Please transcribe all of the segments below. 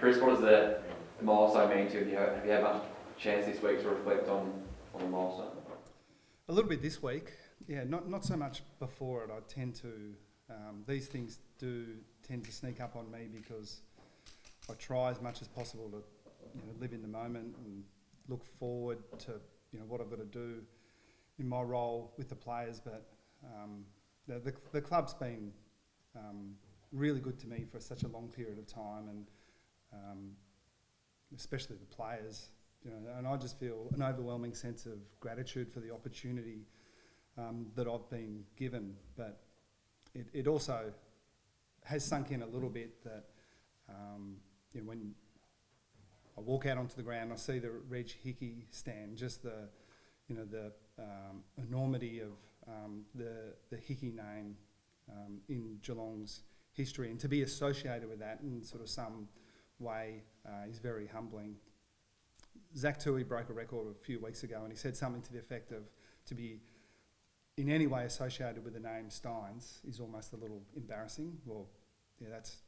Chris, what does the milestone mean to you? Have you had much chance this week to reflect on the milestone? A little bit this week, yeah, not so much before it. I tend to, these things do tend to sneak up on me because I try as much as possible to live in the moment and look forward to what I've got to do in my role with the players. But the club's been really good to me for such a long period of time, and especially the players. And I just feel an overwhelming sense of gratitude for the opportunity that I've been given. But it also has sunk in a little bit that when I walk out onto the ground, I see the Reg Hickey stand, just the enormity of the Hickey name in Geelong's history, and to be associated with that in sort of some way is very humbling. Zach Tui broke a record a few weeks ago, and he said something to the effect of, to be in any way associated with the name Steins is almost a little embarrassing. Well, yeah, that's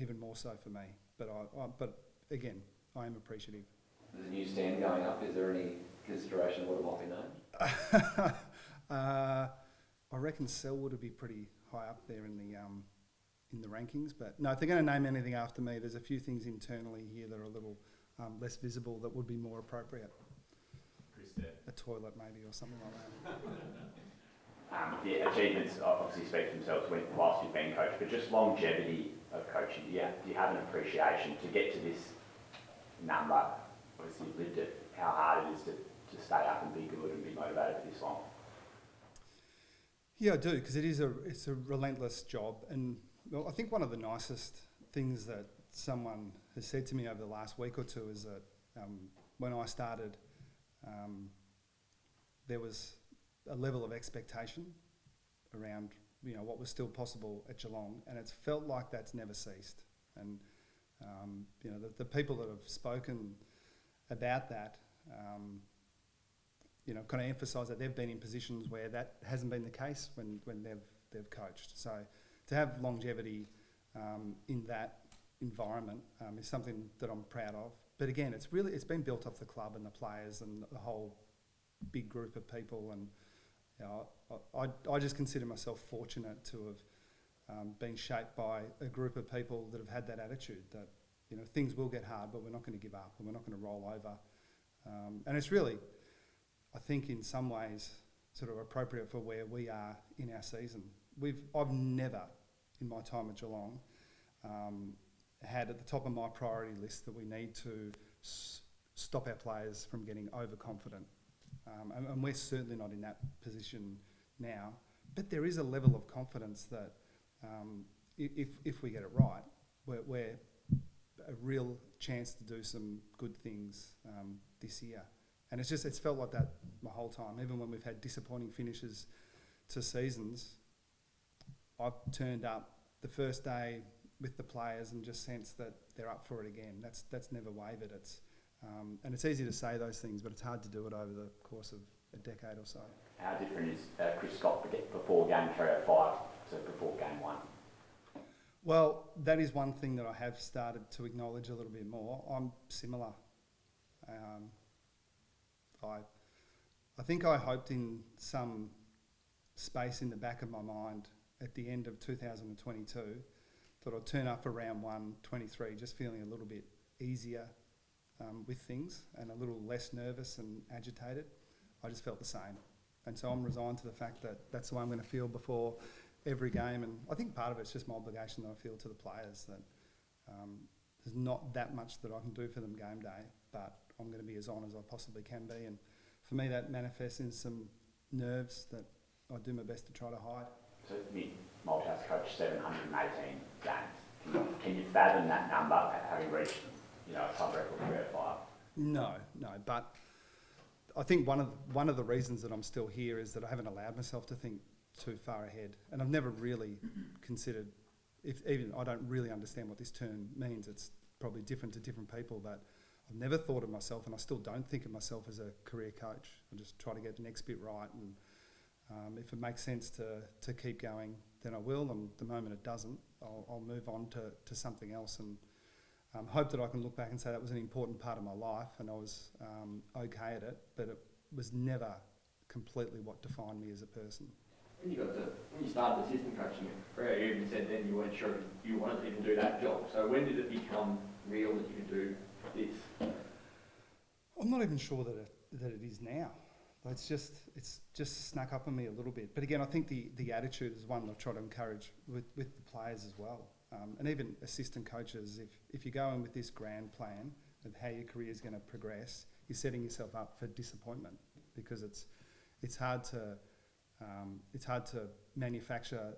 even more so for me. But again, I am appreciative. There's a new stand going up. Is there any consideration of what it might be named? I reckon Selwood would be pretty high up there in the rankings. But no, if they're going to name anything after me, there's a few things internally here that are a little less visible that would be more appropriate. A toilet maybe, or something like that. The achievements obviously speak for themselves whilst you've been coach, but just longevity of coaching. Do you have an appreciation to get to this number? Obviously you've lived it, how hard it is to stay up and be good and be motivated for this long. Yeah, I do, because it's a relentless job. And well, I think one of the nicest things that someone has said to me over the last week or two is that when I started, there was a level of expectation around what was still possible at Geelong, and it's felt like that's never ceased. And the people that have spoken about that, kind of emphasise that they've been in positions where that hasn't been the case when they've coached. So to have longevity in that environment is something that I'm proud of. But again, it's been built off the club and the players and the whole big group of people. And I just consider myself fortunate to have been shaped by a group of people that have had that attitude that things will get hard, but we're not going to give up and we're not going to roll over. And it's really, I think, in some ways, sort of appropriate for where we are in our season. I've never, in my time at Geelong, had at the top of my priority list that we need to stop our players from getting overconfident. And we're certainly not in that position now. But there is a level of confidence that if we get it right, we're a real chance to do some good things this year. And it's felt like that my whole time. Even when we've had disappointing finishes to seasons, I've turned up the first day with the players and just sensed that they're up for it again. That's never wavered. And it's easy to say those things, but it's hard to do it over the course of a decade or so. How different is Chris Scott before game 305 to before game 1? Well, that is one thing that I have started to acknowledge a little bit more. I'm similar. I think I hoped in some space in the back of my mind at the end of 2022 that I'd turn up for round 1, 23, just feeling a little bit easier with things and a little less nervous and agitated. I just felt the same. And so I'm resigned to the fact that that's the way I'm going to feel before every game. And I think part of it's just my obligation that I feel to the players, that there's not that much that I can do for them game day, but I'm going to be as on as I possibly can be. And for me, that manifests in some nerves that I do my best to try to hide. So Mick Malthouse coached 718 games. Can you fathom that number, having reached a club record 305? No, but I think one of the reasons that I'm still here is that I haven't allowed myself to think too far ahead, and I've never really considered, even I don't really understand what this term means. It's probably different to different people, but I've never thought of myself, and I still don't think of myself as a career coach. I just try to get the next bit right, and if it makes sense to keep going, then I will, and the moment it doesn't, I'll move on to something else. And hope that I can look back and say that was an important part of my life and I was okay at it, but it was never completely what defined me as a person. When you started assistant coaching at Freo, you even said then you weren't sure if you wanted to even do that job. So when did it become real that you could do this? I'm not even sure that it is now. It's just snuck up on me a little bit. But again, I think the attitude is one that I try to encourage with the players as well. And even assistant coaches, if you go in with this grand plan of how your career is going to progress, you're setting yourself up for disappointment because it's hard to manufacture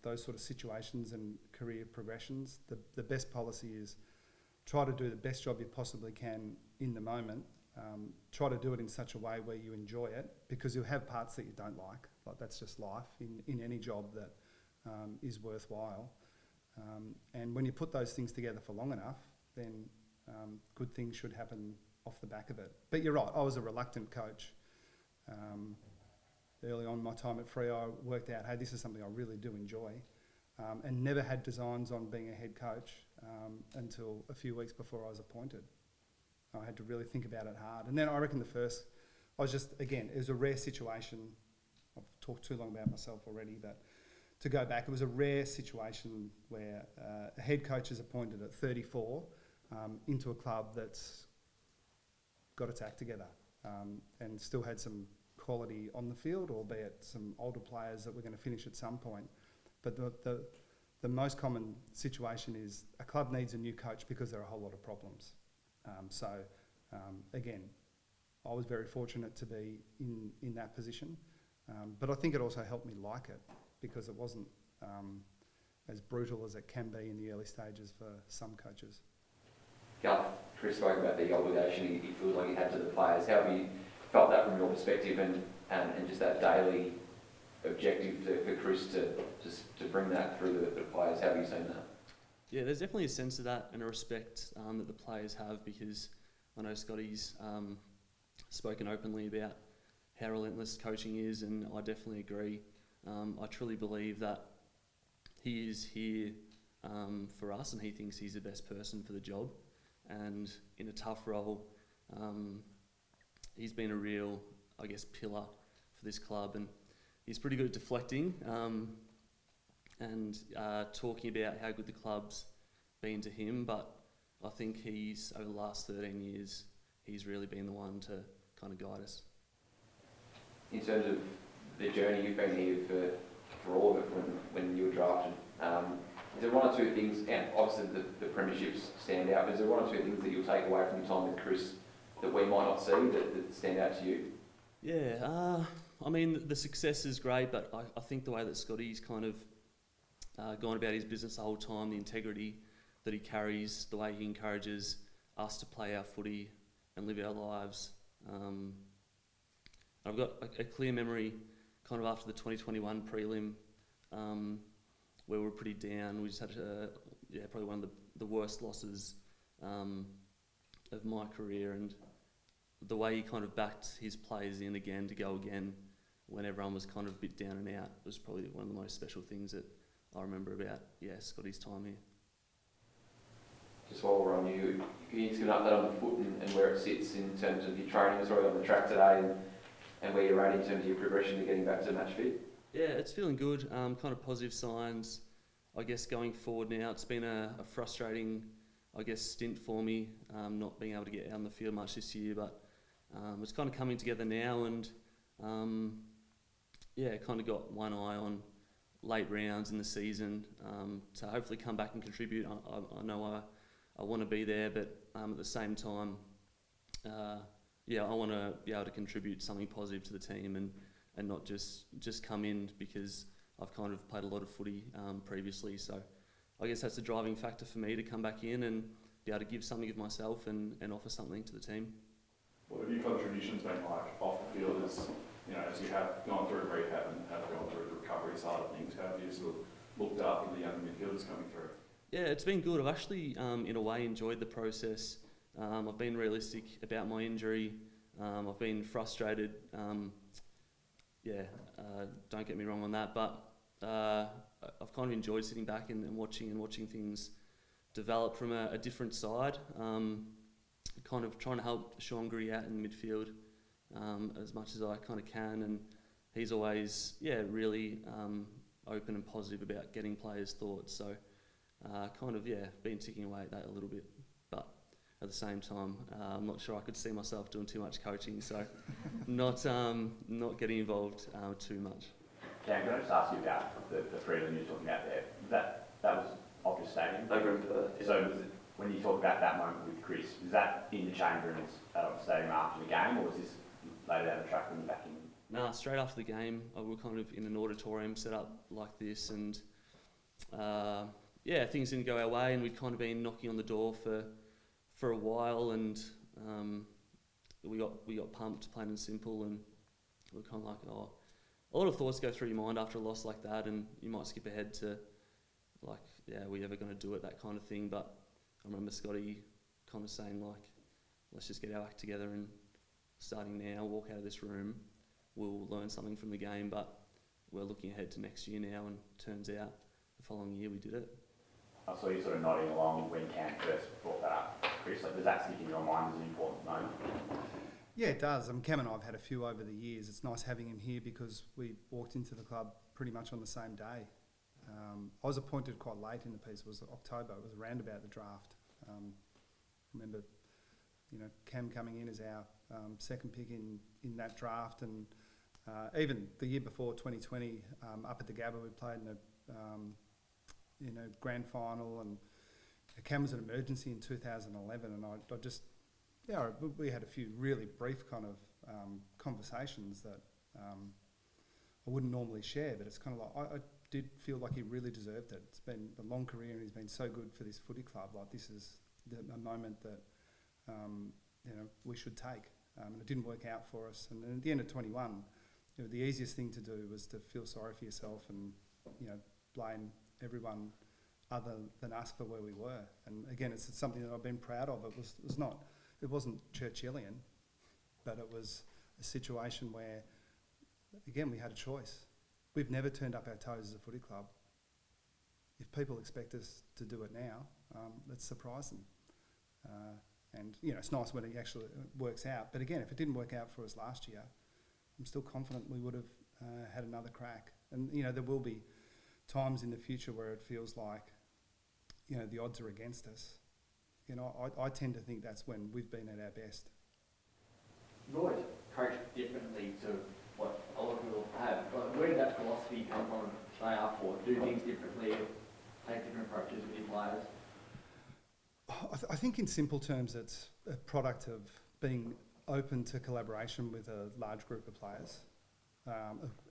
those sort of situations and career progressions. The best policy is try to do the best job you possibly can in the moment. Try to do it in such a way where you enjoy it, because you'll have parts that you don't like. Like, that's just life in any job that is worthwhile. And when you put those things together for long enough, then good things should happen off the back of it. But you're right, I was a reluctant coach. Early on in my time at Freo, I worked out, hey, this is something I really do enjoy, and never had designs on being a head coach until a few weeks before I was appointed. I had to really think about it hard. And then I reckon it was a rare situation. I've talked too long about myself already, but to go back, it was a rare situation where a head coach is appointed at 34 into a club that's got its act together and still had some quality on the field, albeit some older players that were going to finish at some point. But the most common situation is a club needs a new coach because there are a whole lot of problems. Again, I was very fortunate to be in that position, but I think it also helped me like it because it wasn't as brutal as it can be in the early stages for some coaches. Garth, Chris spoke about the obligation he feels like he had to the players. How have you felt that from your perspective and just that daily objective for Chris to bring that through the players? How have you seen that? Yeah, there's definitely a sense of that and a respect that the players have, because I know Scotty's spoken openly about how relentless coaching is, and I definitely agree. I truly believe that he is here for us, and he thinks he's the best person for the job. And in a tough role, he's been a real, I guess, pillar for this club, and he's pretty good at deflecting and talking about how good the club's been to him. But I think he's, over the last 13 years, he's really been the one to kind of guide us. In terms of the journey you've been here for all of it when you were drafted, is there one or two things, and obviously the premierships stand out, but is there one or two things that you'll take away from your time with Chris that we might not see that stand out to you? Yeah, I mean, the success is great, but I think the way that Scotty's kind of gone about his business the whole time, the integrity that he carries, the way he encourages us to play our footy and live our lives. I've got a clear memory kind of after the 2021 prelim, where we were pretty down. We just had probably one of the worst losses of my career, and the way he kind of backed his players in again to go again when everyone was kind of a bit down and out was probably one of the most special things that I remember about, Scotty's time here. Just while we're on you, can you just give an update on the foot and where it sits in terms of your training? It's already on the track today, and where you're at in terms of your progression to getting back to match fit? Yeah, it's feeling good. Kind of positive signs, I guess, going forward now. It's been a frustrating, I guess, stint for me, not being able to get out on the field much this year, but it's kind of coming together now, and kind of got one eye on late rounds in the season to hopefully come back and contribute. I know I want to be there, but at the same time, I want to be able to contribute something positive to the team and not just come in because I've kind of played a lot of footy previously. So I guess that's the driving factor for me to come back in and be able to give something of myself and offer something to the team. What have your contributions been like off the field as you have gone through rehab and have gone through the recovery side of things? How have you sort of looked after the young midfielders coming through? Yeah, it's been good. I've actually, in a way, enjoyed the process. I've been realistic about my injury. I've been frustrated. Don't get me wrong on that, but I've kind of enjoyed sitting back and watching things develop from a different side, kind of trying to help Sean Gritty out in the midfield as much as I kind of can, and he's always really open and positive about getting players' thoughts. So been ticking away at that a little bit, but at the same time, I'm not sure I could see myself doing too much coaching, so not getting involved too much. Cam, can I just ask you about the freedom you're talking about there? That was Optus Stadium? Over in Perth. So was it, when you talk about that moment with Chris, was that in the change rooms at Optus Stadium after the game, or was this later down the track when you're back in? Nah, straight after the game, we were kind of in an auditorium set up like this, and things didn't go our way, and we'd kind of been knocking on the door for a while, and we got pumped, plain and simple, and we were kind of like, a lot of thoughts go through your mind after a loss like that, and you might skip ahead to like, are we ever going to do it, that kind of thing. But I remember Scotty kind of saying like, let's just get our act together, and starting now, walk out of this room, we'll learn something from the game, but we're looking ahead to next year now, and turns out the following year we did it. I saw you sort of nodding along when Cam first brought that up. Chris, like, does that stick in your mind as an important moment? Yeah, it does. Cam and I have had a few over the years. It's nice having him here because we walked into the club pretty much on the same day. I was appointed quite late in the piece. It was October. It was around about the draft. Remember, Cam coming in as our second pick in that draft, and even the year before 2020, up at the Gabba, we played in a grand final, and Cam was an emergency in 2011, and we had a few really brief kind of conversations that I wouldn't normally share, but it's kind of like I did feel like he really deserved it. It's been a long career, and he's been so good for this footy club. Like, this is a moment that we should take, and it didn't work out for us. And then at the end of 21, the easiest thing to do was to feel sorry for yourself and blame everyone other than us for where we were. And again, it's something that I've been proud of. It wasn't Churchillian, but it was a situation where, again, we had a choice. We've never turned up our toes as a footy club. If people expect us to do it now, let's surprise them. And it's nice when it actually works out. But again, if it didn't work out for us last year, I'm still confident we would have had another crack. And there will be times in the future where it feels like the odds are against us. I tend to think that's when we've been at our best. You've always coached differently to what a lot of people have. But where did that philosophy come from? They are for do things differently, take different approaches with your players. I think in simple terms, it's a product of being open to collaboration with a large group of players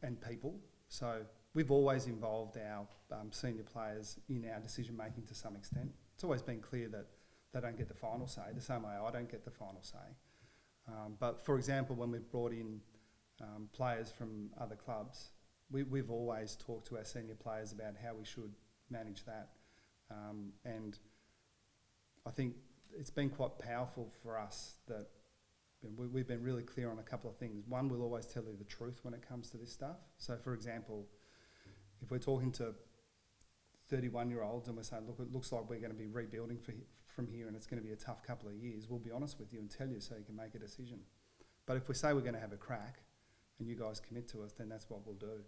and people. So we've always involved our senior players in our decision making to some extent. It's always been clear that they don't get the final say, the same way I don't get the final say. But for example, when we've brought in players from other clubs, we've always talked to our senior players about how we should manage that. And I think it's been quite powerful for us that we've been really clear on a couple of things. One, we'll always tell you the truth when it comes to this stuff. So for example, if we're talking to 31-year-olds and we're saying, look, it looks like we're going to be rebuilding from here and it's going to be a tough couple of years, we'll be honest with you and tell you so you can make a decision. But if we say we're going to have a crack and you guys commit to us, then that's what we'll do.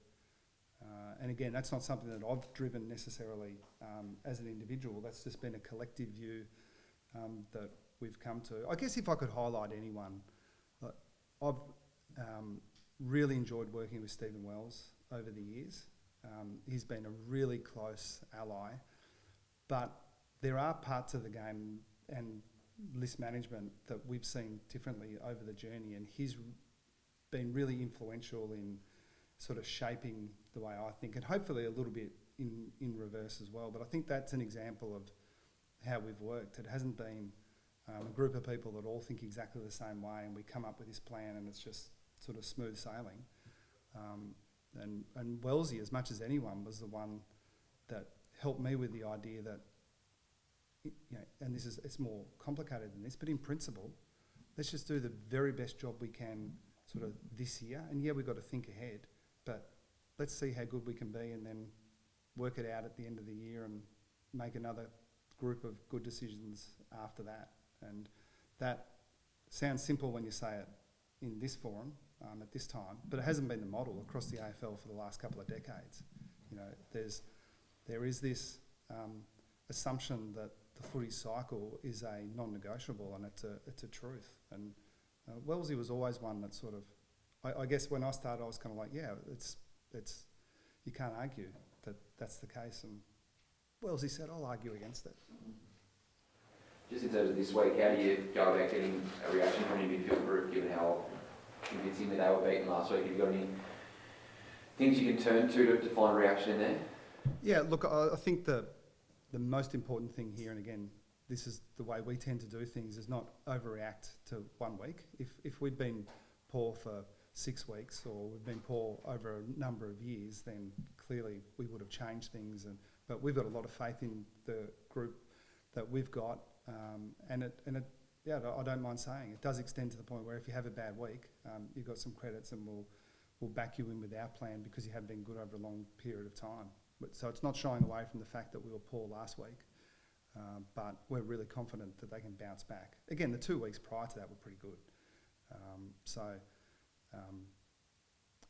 And again, that's not something that I've driven necessarily as an individual. That's just been a collective view that we've come to. I guess if I could highlight anyone, I've really enjoyed working with Stephen Wells over the years. He's been a really close ally, but there are parts of the game and list management that we've seen differently over the journey, and he's been really influential in sort of shaping the way I think, and hopefully a little bit in reverse as well. But I think that's an example of how we've worked. It hasn't been a group of people that all think exactly the same way and we come up with this plan and it's just sort of smooth sailing. And Wellesley, as much as anyone, was the one that helped me with the idea that, and it's more complicated than this, but in principle, let's just do the very best job we can sort of this year. And yeah, we've got to think ahead, but let's see how good we can be and then work it out at the end of the year and make another group of good decisions after that. And that sounds simple when you say it in this forum at this time, but it hasn't been the model across the AFL for the last couple of decades. You know, there is this assumption that the footy cycle is a non-negotiable, and it's a truth. And Wellesley was always one that sort of, I guess when I started, I was kind of like, yeah, it's you can't argue that that's the case. And Wellesley said, I'll argue against it. Just in terms of this week, how do you go about getting a reaction from your midfield group, given how convincingly they were beaten last week? Have you got any things you can turn to find a reaction in there? Yeah, look, I think the most important thing here, and again, this is the way we tend to do things, is not overreact to 1 week. If we'd been poor for 6 weeks, or we've been poor over a number of years, then clearly we would have changed things. But we've got a lot of faith in the group that we've got, I don't mind saying it does extend to the point where if you have a bad week, you've got some credits, and we'll back you in with our plan because you have been good over a long period of time. So it's not shying away from the fact that we were poor last week, but we're really confident that they can bounce back. Again, the 2 weeks prior to that were pretty good.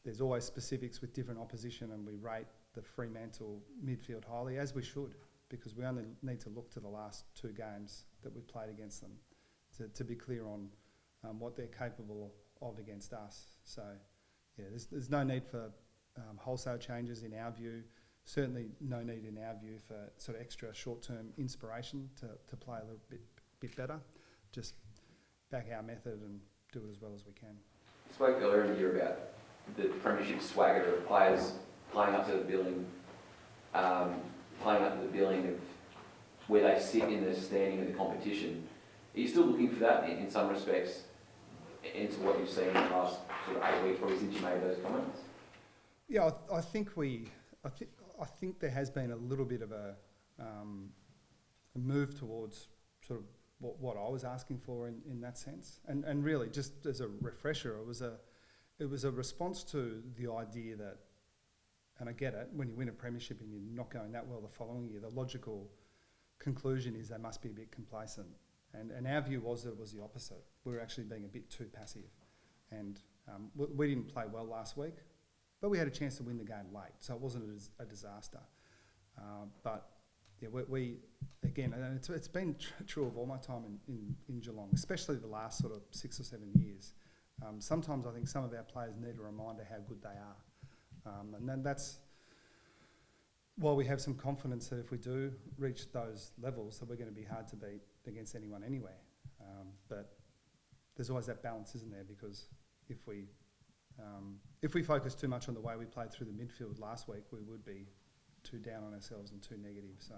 There's always specifics with different opposition, and we rate the Fremantle midfield highly, as we should, because we only need to look to the last 2 games that we played against them to be clear on what they're capable of against us. So, yeah, there's no need for wholesale changes in our view. Certainly no need in our view for sort of extra short-term inspiration to play a little bit better. Just back our method and do it as well as we can. You spoke earlier in the year about the premiership swagger of players playing up to the billing of where they sit in the standing of the competition. Are you still looking for that in some respects into what you've seen in the last sort of 8 weeks, probably since you made those comments? Yeah, I think there has been a little bit of a move towards sort of what I was asking for in that sense. And really, just as a refresher, it was a response to the idea that, and I get it, when you win a premiership and you're not going that well the following year, the logical conclusion is they must be a bit complacent. And our view was that it was the opposite. We were actually being a bit too passive. And we didn't play well last week, but we had a chance to win the game late, so it wasn't a disaster. But yeah, we again, and it's been true of all my time in Geelong, especially the last sort of 6 or 7 years. Sometimes I think some of our players need a reminder how good they are. And then that's why we have some confidence that if we do reach those levels, that we're going to be hard to beat against anyone anywhere. But there's always that balance, isn't there? Because if we focus too much on the way we played through the midfield last week, we would be too down on ourselves and too negative. So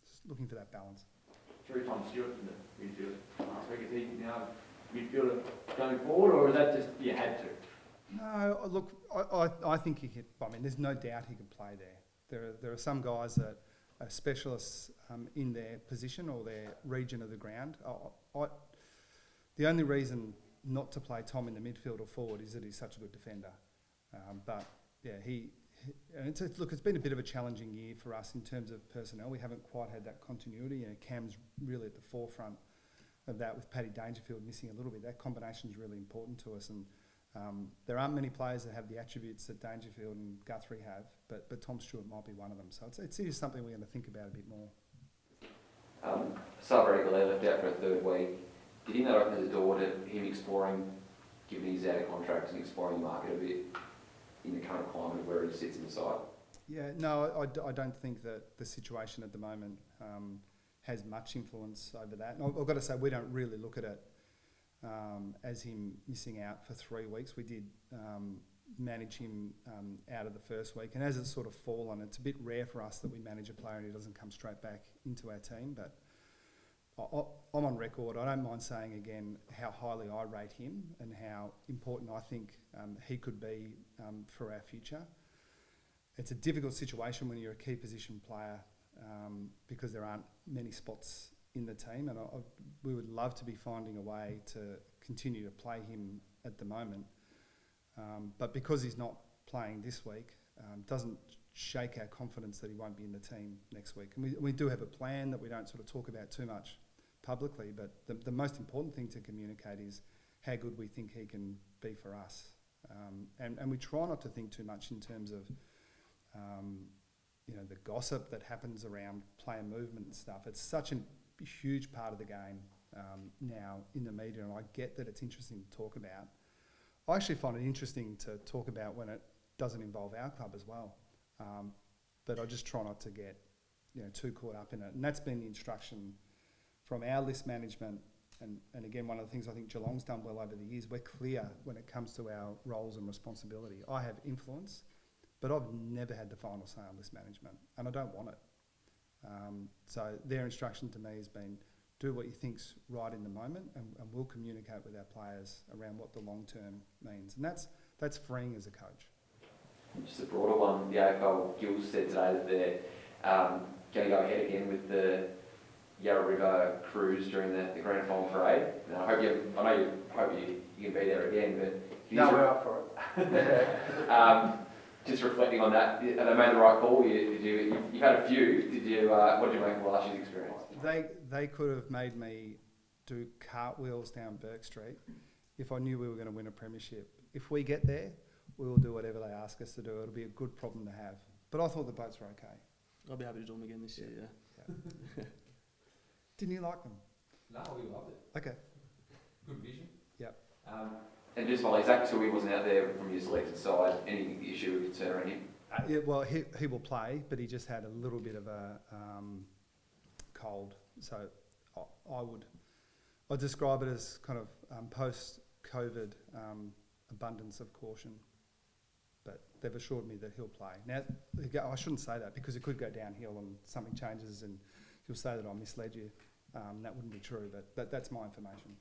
just looking for that balance. 3-time Stewart in the midfield last week. Is he now midfielder going forward, or is that just you had to? No, look, I think he could. I mean, there's no doubt he could play there. There are some guys that are specialists in their position or their region of the ground. The only reason not to play Tom in the midfield or forward is that he's such a good defender. But yeah, it's been a bit of a challenging year for us in terms of personnel. We haven't quite had that continuity. Cam's really at the forefront of that, with Paddy Dangerfield missing a little bit. That combination is really important to us, and there aren't many players that have the attributes that Dangerfield and Guthrie have, but Tom Stewart might be one of them. So it is something we're going to think about a bit more. Salva left out for a 3rd week. Do you think that opens the door to him exploring, given he's out of contract, and exploring the market a bit in the current climate of where he sits in the side? Yeah, no, I don't think that the situation at the moment has much influence over that. And I've got to say, we don't really look at it as him missing out for 3 weeks. We did manage him out of the first week, and as it's sort of fallen, it's a bit rare for us that we manage a player and he doesn't come straight back into our team. But I'm on record. I don't mind saying again how highly I rate him and how important I think he could be for our future. It's a difficult situation when you're a key position player because there aren't many spots in the team, and we would love to be finding a way to continue to play him at the moment. But because he's not playing this week, doesn't shake our confidence that he won't be in the team next week. And we do have a plan that we don't sort of talk about too much publicly, but the most important thing to communicate is how good we think he can be for us. And we try not to think too much in terms of, the gossip that happens around player movement and stuff. It's such a huge part of the game now in the media, and I get that it's interesting to talk about. I actually find it interesting to talk about when it doesn't involve our club as well. But I just try not to get, too caught up in it. And that's been the instruction from our list management. And again, one of the things I think Geelong's done well over the years, we're clear when it comes to our roles and responsibility. I have influence, but I've never had the final say on list management, and I don't want it. So their instruction to me has been, do what you think's right in the moment, and we'll communicate with our players around what the long term means. And that's freeing as a coach. Just a broader one, the AFL Guilds said today that they're going to go ahead again with the Yarra River cruise during the grand final parade. And I hope you can be there again, but No, we're up for it. just reflecting on that, have they made the right call? You've had a few. What did you make of last year's experience? They could have made me do cartwheels down Burke Street if I knew we were going to win a premiership. If we get there, we will do whatever they ask us to do. It'll be a good problem to have. But I thought the boats were okay. I'll be happy to do them again this year, yeah. Didn't you like them? No, we loved it. Okay. Good vision. Yep. And just finally, Zach Tui wasn't out there from your selected side. Any issue or concern around him? Yeah, well, he will play, but he just had a little bit of a cold. So I'd describe it as kind of post-COVID abundance of caution. But they've assured me that he'll play. Now, I shouldn't say that because it could go downhill and something changes and you'll say that I misled you. That wouldn't be true, but that's my information.